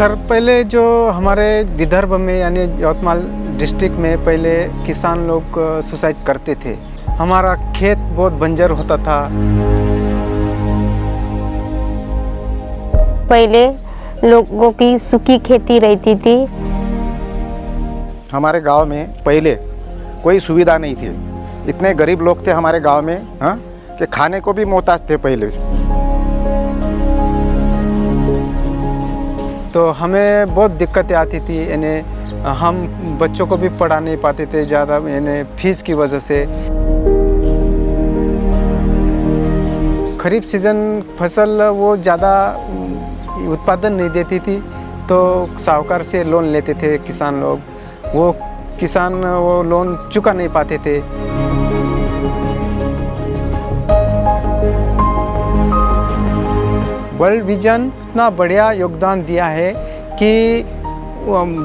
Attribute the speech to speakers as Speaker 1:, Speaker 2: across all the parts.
Speaker 1: Sir पहले जो हमारे विदर्भ में यानी यवतमाल डिस्ट्रिक्ट में पहले किसान लोग सुसाइड करते थे। हमारा खेत बहुत बंजर होता था।
Speaker 2: पहले लोगों की सूखी खेती रहती थी।
Speaker 3: हमारे गांव में पहले कोई सुविधा नहीं थी। इतने गरीब लोग थे हमारे गांव में कि खाने को भी मोहताज थे पहले।
Speaker 1: तो हमें बहुत दिक्कतें आती थी, यानी हम बच्चों को भी पढ़ा नहीं पाते थे ज़्यादा, यानी फीस की वजह से। खरीफ सीज़न फसल वो ज़्यादा उत्पादन नहीं देती थी, तो साहूकार से लोन लेते थे किसान लोग। वो किसान वो लोन चुका नहीं पाते थे। वर्ल्ड विजन इतना बढ़िया योगदान दिया है कि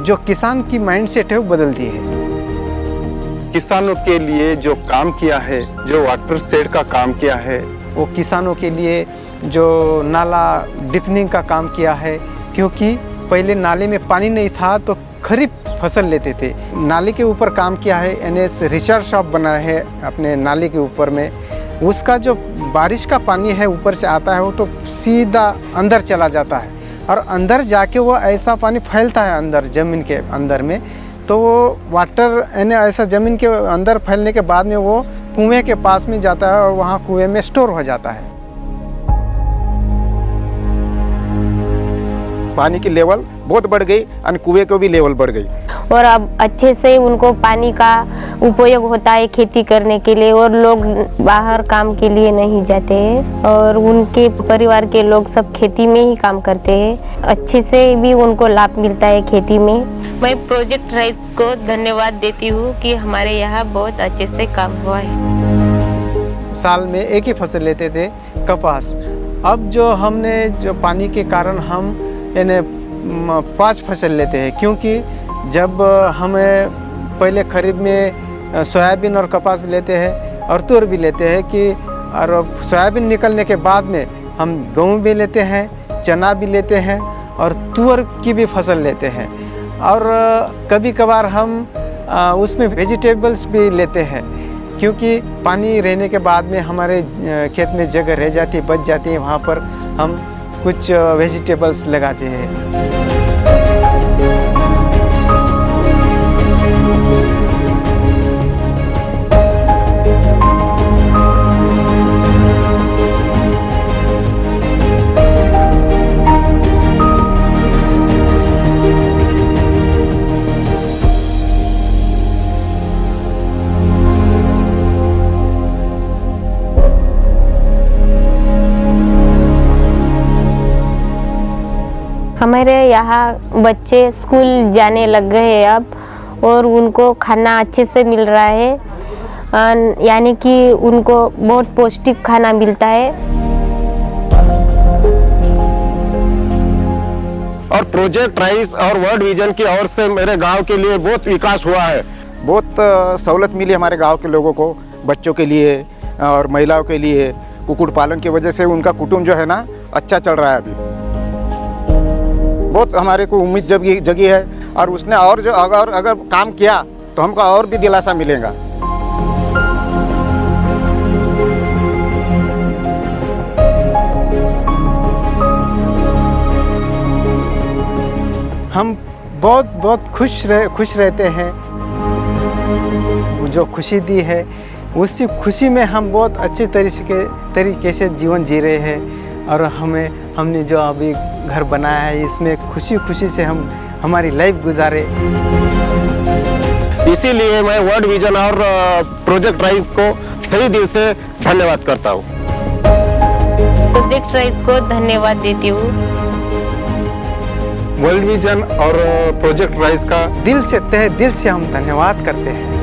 Speaker 1: जो किसान की माइंडसेट है वो बदल दी है।
Speaker 4: किसानों के लिए जो काम किया है, जो वाटर शेड का काम किया है,
Speaker 1: वो किसानों के लिए जो नाला डिफनिंग का काम किया है, क्योंकि पहले नाले में पानी नहीं था तो खरीफ फसल लेते थे। नाले के ऊपर काम किया है, एनएस रिचार्ज शॉप बनाया है अपने नाले के ऊपर में। उसका जो बारिश का पानी है ऊपर से आता है वो तो सीधा अंदर चला जाता है, और अंदर जाके वो ऐसा पानी फैलता है अंदर ज़मीन के अंदर में। तो वो वाटर यानी ऐसा ज़मीन के अंदर फैलने के बाद में वो कुएं के पास में जाता है और वहाँ कुएं में स्टोर हो जाता है।
Speaker 3: पानी की लेवल बहुत बढ़ गई और कुएं को भी लेवल बढ़ गई।
Speaker 2: और अब अच्छे से उनको पानी का उपयोग होता है खेती करने के लिए, और लोग बाहर काम के लिए नहीं जाते हैं, और उनके परिवार के लोग सब खेती में ही काम करते हैं। अच्छे से भी उनको लाभ मिलता है खेती में। मैं प्रोजेक्ट राइस को धन्यवाद देती हूँ कि हमारे यहाँ बहुत अच्छे से काम हुआ है।
Speaker 1: साल में एक ही फसल लेते थे, कपास। अब जो हमने जो पानी के कारण हम यानी 5 फसल लेते हैं, क्योंकि जब हमें पहले खरीफ में सोयाबीन और कपास भी लेते हैं और तूर भी लेते हैं कि, और सोयाबीन निकलने के बाद में हम गेहूँ भी लेते हैं, चना भी लेते हैं और तूर की भी फसल लेते हैं। और कभी कभार हम उसमें वेजिटेबल्स भी लेते हैं, क्योंकि पानी रहने के बाद में हमारे खेत में जगह रह जाती है, बच जाती है, वहाँ पर हम कुछ वेजिटेबल्स लगाते हैं।
Speaker 2: हमारे यहाँ बच्चे स्कूल जाने लग गए हैं अब, और उनको खाना अच्छे से मिल रहा है, यानी कि उनको बहुत पौष्टिक खाना मिलता है।
Speaker 3: और प्रोजेक्ट राइस और वर्ल्ड विजन की ओर से मेरे गांव के लिए बहुत विकास हुआ है। बहुत सहूलत मिली हमारे गांव के लोगों को, बच्चों के लिए और महिलाओं के लिए। कुक्कुट पालन की वजह से उनका कुटुंब जो है ना अच्छा चल रहा है अभी। बहुत हमारे को उम्मीद जगी है, और उसने और जो अगर काम किया तो हमको और भी दिलासा मिलेगा।
Speaker 1: हम बहुत खुश रहते हैं। जो खुशी दी है उसी खुशी में हम बहुत अच्छे तरीके से जीवन जी रहे हैं। और हमने जो अभी घर बनाया है इसमें खुशी से हम हमारी लाइफ गुजारे।
Speaker 3: इसीलिए मैं वर्ल्ड विजन और प्रोजेक्ट राइस को सही दिल से धन्यवाद करता हूँ।
Speaker 2: प्रोजेक्ट राइस को धन्यवाद देती हूँ।
Speaker 4: वर्ल्ड विजन और प्रोजेक्ट राइस का
Speaker 1: दिल से तहे दिल से हम धन्यवाद करते हैं।